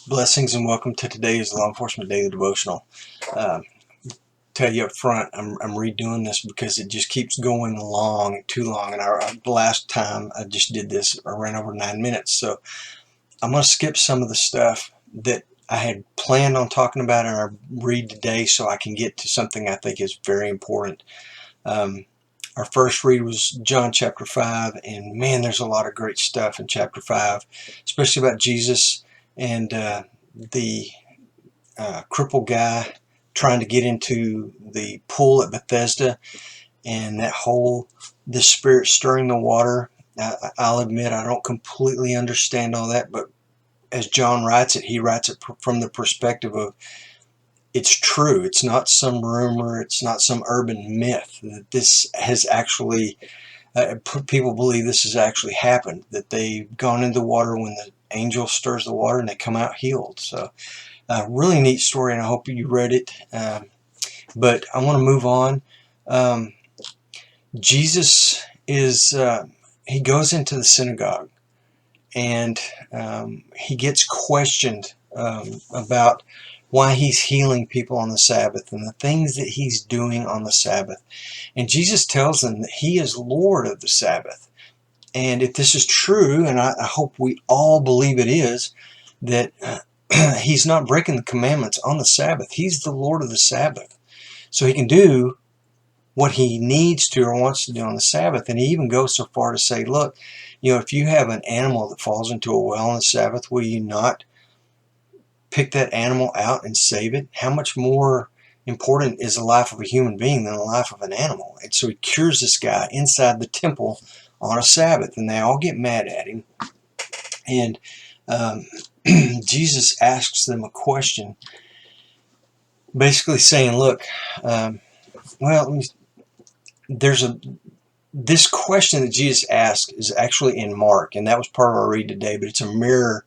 Blessings and welcome to today's Law Enforcement Daily Devotional. Uh, tell you up front, I'm redoing this because it just keeps going too long. And the last time I just did this, I ran over 9 minutes. So I'm going to skip some of the stuff that I had planned on talking about and I read today so I can get to something I think is very important. Our first read was John chapter 5, and man, there's a lot of great stuff in chapter 5, especially about Jesus and the crippled guy trying to get into the pool at Bethesda, and the Spirit stirring the water. I'll admit I don't completely understand all that, but as John writes it, he writes it from the perspective of it's true. It's not some rumor. It's not some urban myth. That this has actually, people believe this has actually happened, that they've gone into the water when the angel stirs the water and they come out healed. So really neat story, and I hope you read it. But I want to move on. Jesus he goes into the synagogue, and he gets questioned about why he's healing people on the Sabbath and the things that he's doing on the Sabbath. And Jesus tells them that he is Lord of the Sabbath. And if this is true, and I hope we all believe it is, that he's not breaking the commandments on the Sabbath. He's the Lord of the Sabbath. So he can do what he needs to or wants to do on the Sabbath. And he even goes so far to say, look, if you have an animal that falls into a well on the Sabbath, will you not pick that animal out and save it? How much more important is the life of a human being than the life of an animal? And so he cures this guy inside the temple on a Sabbath, and they all get mad at him. And Jesus asks them a question, basically saying, look, this question that Jesus asked is actually in Mark, and that was part of our read today, but it's a mirror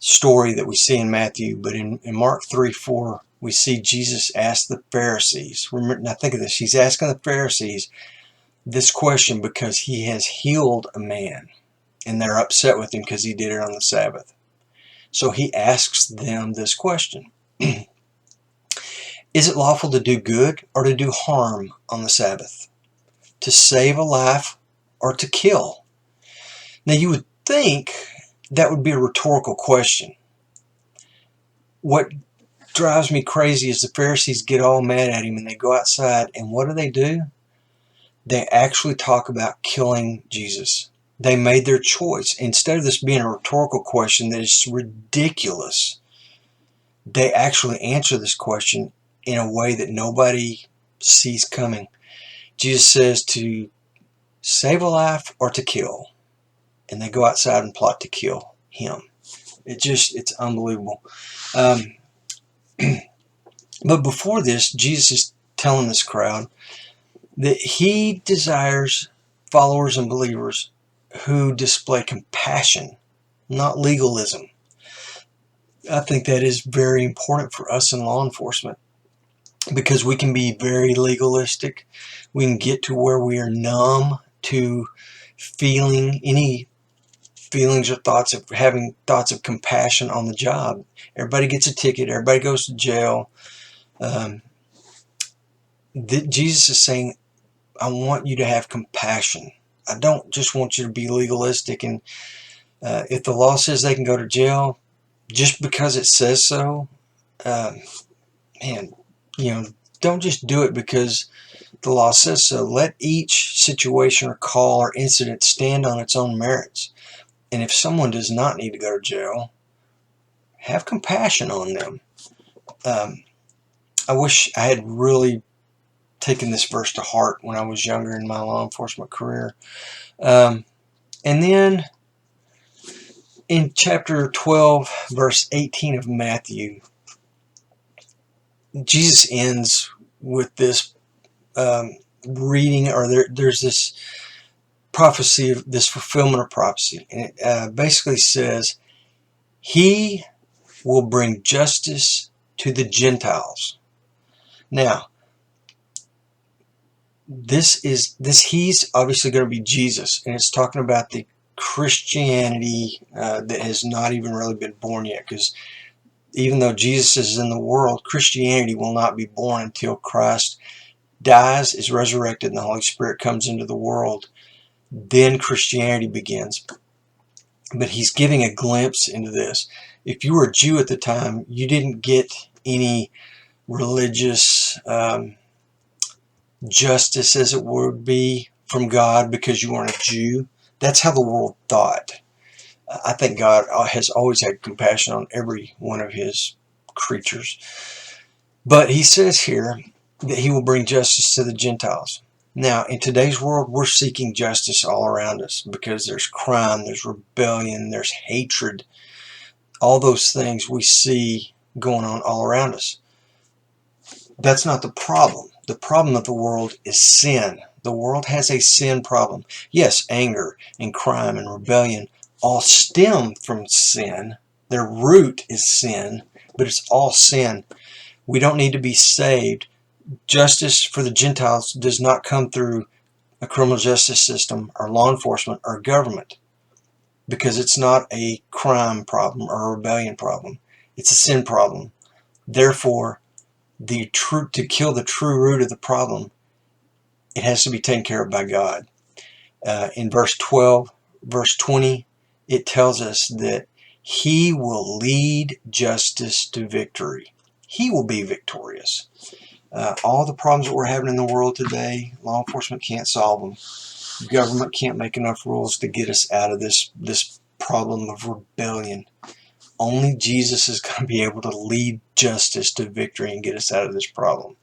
story that we see in Matthew. But in Mark 3:4, we see Jesus ask the Pharisees. Remember, now think of this. He's asking the Pharisees this question because he has healed a man, and they're upset with him because he did it on the Sabbath. So he asks them this question. Is it lawful to do good or to do harm on the Sabbath? To save a life or to kill? Now you would think that would be a rhetorical question. What drives me crazy is the Pharisees get all mad at him and they go outside, and what do? They actually talk about killing Jesus. They made their choice. Instead of this being a rhetorical question that is ridiculous, they actually answer this question in a way that nobody sees coming. Jesus says to save a life or to kill, and they go outside and plot to kill him. It's unbelievable. But before this, Jesus is telling this crowd that he desires followers and believers who display compassion, not legalism. I think that is very important for us in law enforcement, because we can be very legalistic. We can get to where we are numb to feeling any feelings or thoughts of having thoughts of compassion on the job. Everybody gets a ticket. Everybody goes to jail. Jesus is saying, I want you to have compassion. I don't just want you to be legalistic. And if the law says they can go to jail just because it says so, don't just do it because the law says so. Let each situation or call or incident stand on its own merits. And if someone does not need to go to jail, have compassion on them. I wish I had really taken this verse to heart when I was younger in my law enforcement career. And then in chapter 12, verse 18 of Matthew, Jesus ends with this reading, or there's this prophecy, of this fulfillment of prophecy. And it basically says, he will bring justice to the Gentiles. Now, he's obviously going to be Jesus, and it's talking about the Christianity that has not even really been born yet, because Even though Jesus is in the world, Christianity will not be born until Christ dies, is resurrected, and the Holy Spirit comes into the world. Then Christianity begins. But he's giving a glimpse into this. If you were a Jew at the time, you didn't get any religious justice, as it would be, from God because you weren't a Jew. That's how the world thought. I think God has always had compassion on every one of his creatures. But he says here that he will bring justice to the Gentiles. Now, in today's world, we're seeking justice all around us because there's crime, there's rebellion, there's hatred. All those things we see going on all around us. That's not the problem. The problem of the world is sin. The world has a sin problem. Yes, anger and crime and rebellion all stem from sin. Their root is sin, but it's all sin. We don't need to be saved. Justice for the Gentiles does not come through a criminal justice system or law enforcement or government, because it's not a crime problem or a rebellion problem. It's a sin problem. Therefore, to kill the true root of the problem, it has to be taken care of by God. In verse 12, verse 20, it tells us that he will lead justice to victory. He will be victorious. All the problems that we're having in the world today, law enforcement can't solve them. Government can't make enough rules to get us out of this problem of rebellion. Only Jesus is going to be able to lead justice to victory and get us out of this problem.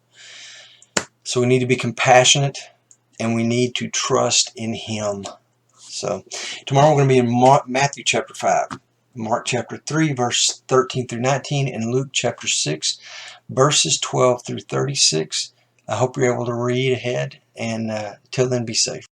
So we need to be compassionate, and we need to trust in him. So tomorrow we're going to be in Matthew chapter 5, Mark chapter 3, verse 13 through 19, and Luke chapter 6, verses 12 through 36. I hope you're able to read ahead, and till then, be safe.